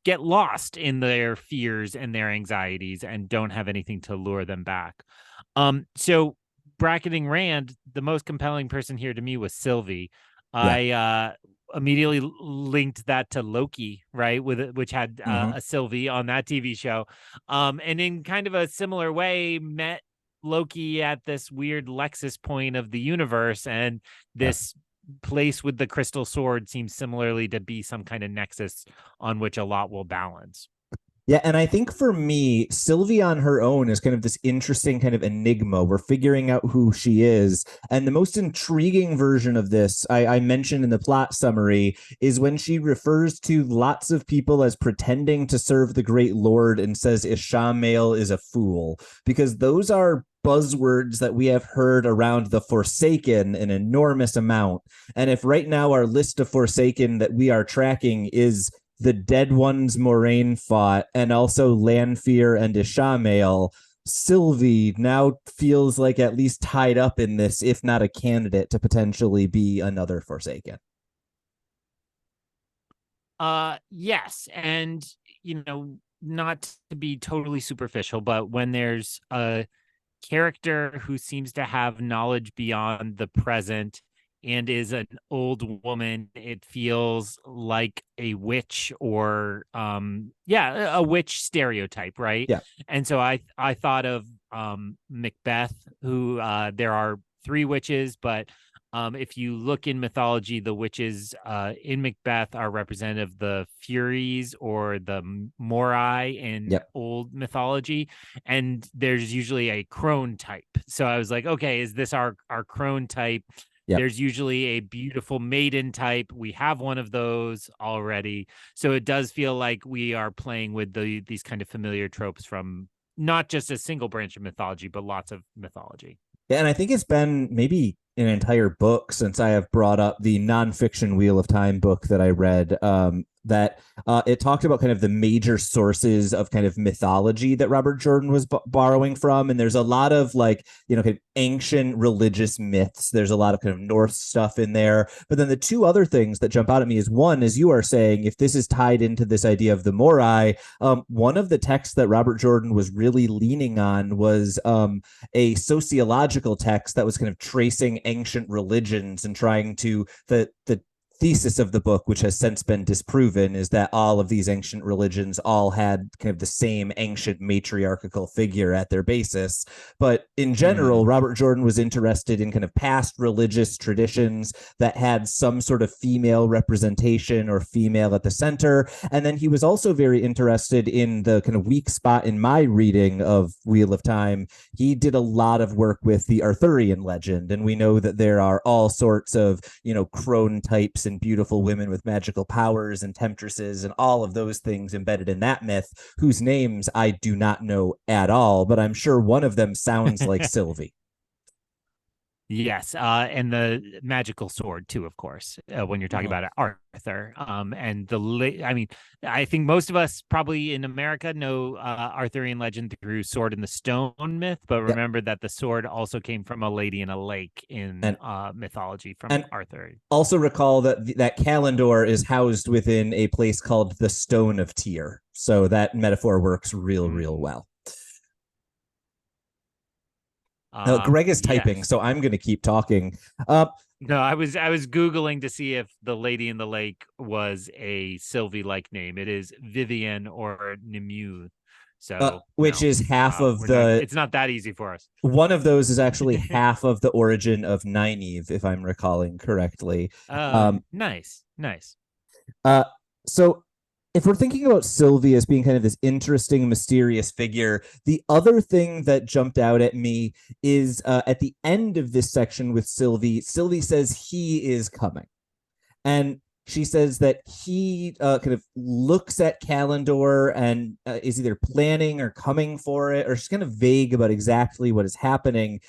get lost in their fears and their anxieties and don't have anything to lure them back. So bracketing Rand, the most compelling person here to me was Sylvie. Yeah. I immediately linked that to Loki, right? Which had Mm-hmm. a Sylvie on that TV show. And in kind of a similar way, met Loki at this weird Lexus point of the universe, and Yeah. this place with the crystal sword seems similarly to be some kind of nexus on which a lot will balance. Yeah, and I think for me, Sylvie on her own is kind of this interesting kind of enigma. We're figuring out who she is. And the most intriguing version of this, I mentioned in the plot summary, is when she refers to lots of people as pretending to serve the Great Lord and says Ishamael is a fool, because those are buzzwords that we have heard around the Forsaken an enormous amount. And if right now our list of Forsaken that we are tracking is the dead ones Moraine fought, and also Lanfear and Ishamael, Sylvie now feels like at least tied up in this, if not a candidate to potentially be another Forsaken. Yes, and not to be totally superficial, but when there's a character who seems to have knowledge beyond the present and is an old woman, it feels like a witch, or a witch stereotype, right? Yeah. And so I thought of Macbeth, who there are three witches, but If you look in mythology, the witches in Macbeth are representative of the Furies or the Morai in Yep. old mythology, and there's usually a crone type. So I was like, okay, is this our crone type? Yep. There's usually a beautiful maiden type. We have one of those already, so it does feel like we are playing with these kind of familiar tropes from not just a single branch of mythology, but lots of mythology. Yeah, and I think it's been maybe an entire book since I have brought up the nonfiction Wheel of Time book that I read. That it talked about kind of the major sources of kind of mythology that Robert Jordan was borrowing from, and there's a lot of like kind of ancient religious myths. There's a lot of kind of Norse stuff in there, but then the two other things that jump out at me is one, as you are saying, if this is tied into this idea of the Morai, one of the texts that Robert Jordan was really leaning on was a sociological text that was kind of tracing ancient religions and trying to the thesis of the book, which has since been disproven, is that all of these ancient religions all had kind of the same ancient matriarchal figure at their basis. But in general, Robert Jordan was interested in kind of past religious traditions that had some sort of female representation or female at the center. And then he was also very interested in the kind of weak spot in my reading of Wheel of Time. He did a lot of work with the Arthurian legend, and we know that there are all sorts of crone types and beautiful women with magical powers and temptresses and all of those things embedded in that myth, whose names I do not know at all, but I'm sure one of them sounds like Sylvie. Yes, and the magical sword too, of course. When you're talking about Arthur, and I mean, I think most of us probably in America know Arthurian legend through Sword in the Stone myth, but Yep. remember that the sword also came from a lady in a lake in And mythology from and Arthur. also recall that Kalendor is housed within a place called the Stone of Tyr, so that metaphor works real Mm. well. Greg is typing, Yes. so I'm going to keep talking. Uh, No, I was Googling to see if the lady in the lake was a Sylvie like name. It is Vivian or Nimue. So which is half of we're not the it's not that easy for us. one of those is actually half of the origin of Nynaeve, if I'm recalling correctly. Nice. Nice. Uh, so if we're thinking about Sylvie as being kind of this interesting, mysterious figure, the other thing that jumped out at me is at the end of this section with Sylvie, Sylvie says he is coming. And she says that he kind of looks at Kalendor and is either planning or coming for it, or she's kind of vague about exactly what is happening.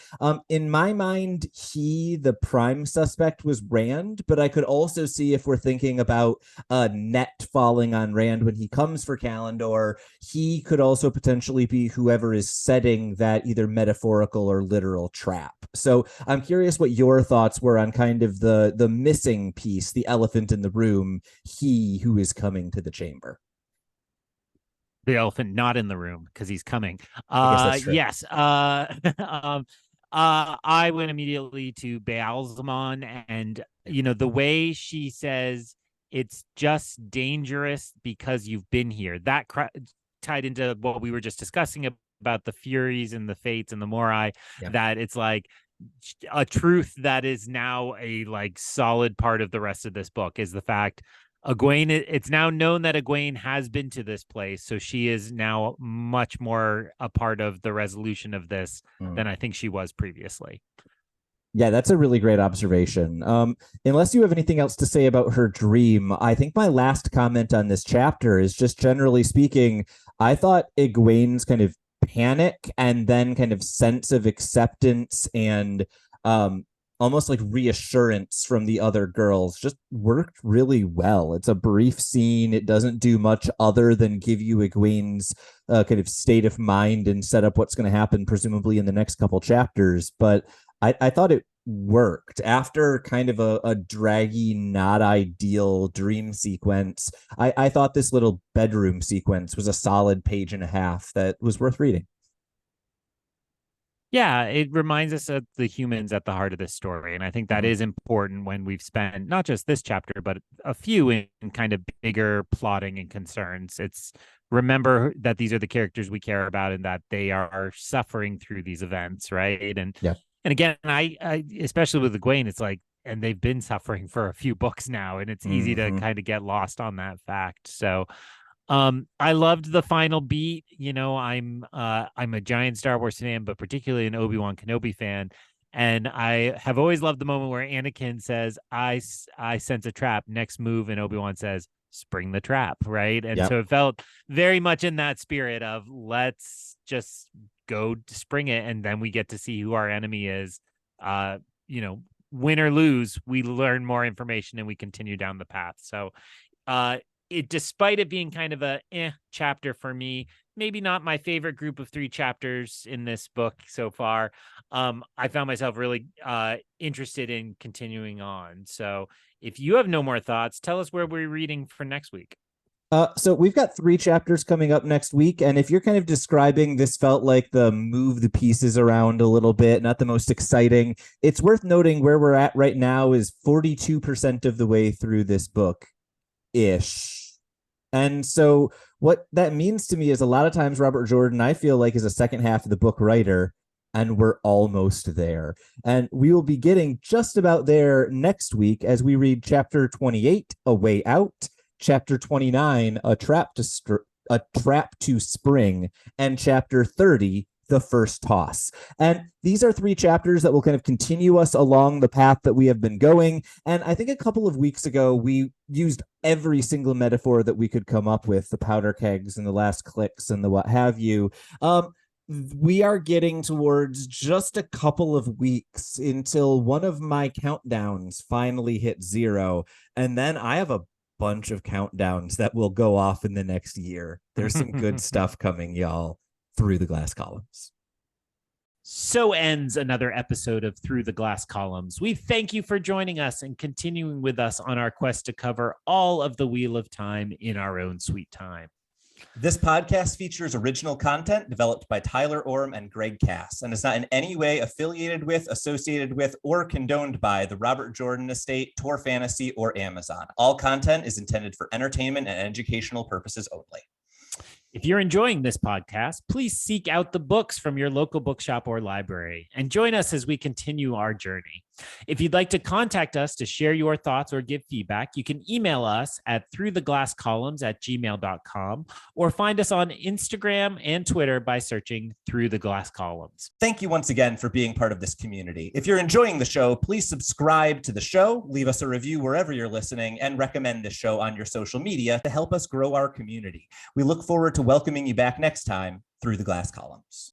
In my mind, the prime suspect, was Rand, but I could also see, if we're thinking about a net falling on Rand when he comes for Kalendor, he could also potentially be whoever is setting that either metaphorical or literal trap. So I'm curious what your thoughts were on kind of the missing piece, the elephant in the room, he who is coming to the chamber. The elephant not in the room because he's coming. I guess that's true. Yes. I went immediately to Baalzamon, and the way she says it's just dangerous because you've been here. That tied into what we were just discussing about the Furies and the Fates and the Morai. Yeah. That it's like a truth that is now a like solid part of the rest of this book is the fact Egwene, it's now known that Egwene has been to this place, so she is now much more a part of the resolution of this than I think she was previously. Yeah, that's a really great observation. Unless you have anything else to say about her dream, I think my last comment on this chapter is just generally speaking, I thought Egwene's kind of panic and then kind of sense of acceptance and almost like reassurance from the other girls just worked really well. It's a brief scene. It doesn't do much other than give you Egwene's kind of state of mind and set up what's going to happen, presumably in the next couple chapters. But I thought it worked after kind of a draggy, not ideal dream sequence. I thought this little bedroom sequence was a solid page and a half that was worth reading. Yeah, it reminds us of the humans at the heart of this story. And I think that is important when we've spent not just this chapter, but a few in kind of bigger plotting and concerns. It's remember that these are the characters we care about and that they are suffering through these events, right? And Yeah. and again, I especially with Egwene, it's like and they've been suffering for a few books now, and it's easy to kind of get lost on that fact. So I loved the final beat. You know, I'm a giant Star Wars fan, but particularly an Obi-Wan Kenobi fan. And I have always loved the moment where Anakin says, I sense a trap. Next move, and Obi-Wan says, spring the trap, right? And so it felt very much in that spirit of let's just go to spring it, and then we get to see who our enemy is. You know, win or lose, we learn more information and we continue down the path. So despite it being kind of a chapter for me, maybe not my favorite group of 3 chapters in this book so far, I found myself really interested in continuing on. So if you have no more thoughts, tell us where we're reading for next week. So we've got 3 chapters coming up next week. And if you're kind of describing this felt like the move the pieces around a little bit, not the most exciting, it's worth noting where we're at right now is 42% of the way through this book-ish. And so what that means to me is a lot of times Robert Jordan, I feel like, is a second half of the book writer, and we're almost there. And we will be getting just about there next week as we read chapter 28, A Way Out, chapter 29, A Trap to Spring, and chapter 30, The First Toss. And these are 3 chapters that will kind of continue us along the path that we have been going. And I think a couple of weeks ago, we used every single metaphor that we could come up with, the powder kegs and the last clicks and the what have you. We are getting towards just a couple of weeks until one of my countdowns finally hits 0. And then I have a bunch of countdowns that will go off in the next year. There's some good stuff coming, y'all, through the glass columns. So ends another episode of Through the Glass Columns. We thank you for joining us and continuing with us on our quest to cover all of the Wheel of Time in our own sweet time. This podcast features original content developed by Tylor Orm and Greg Cass and is not in any way affiliated with, associated with, or condoned by the Robert Jordan Estate, Tor Fantasy, or Amazon. All content is intended for entertainment and educational purposes only. If you're enjoying this podcast, please seek out the books from your local bookshop or library and join us as we continue our journey. If you'd like to contact us to share your thoughts or give feedback, you can email us at throughtheglasscolumns@gmail.com or find us on Instagram and Twitter by searching Through the Glass Columns. Thank you once again for being part of this community. If you're enjoying the show, please subscribe to the show, leave us a review wherever you're listening, and recommend this show on your social media to help us grow our community. We look forward to welcoming you back next time through the Glass Columns.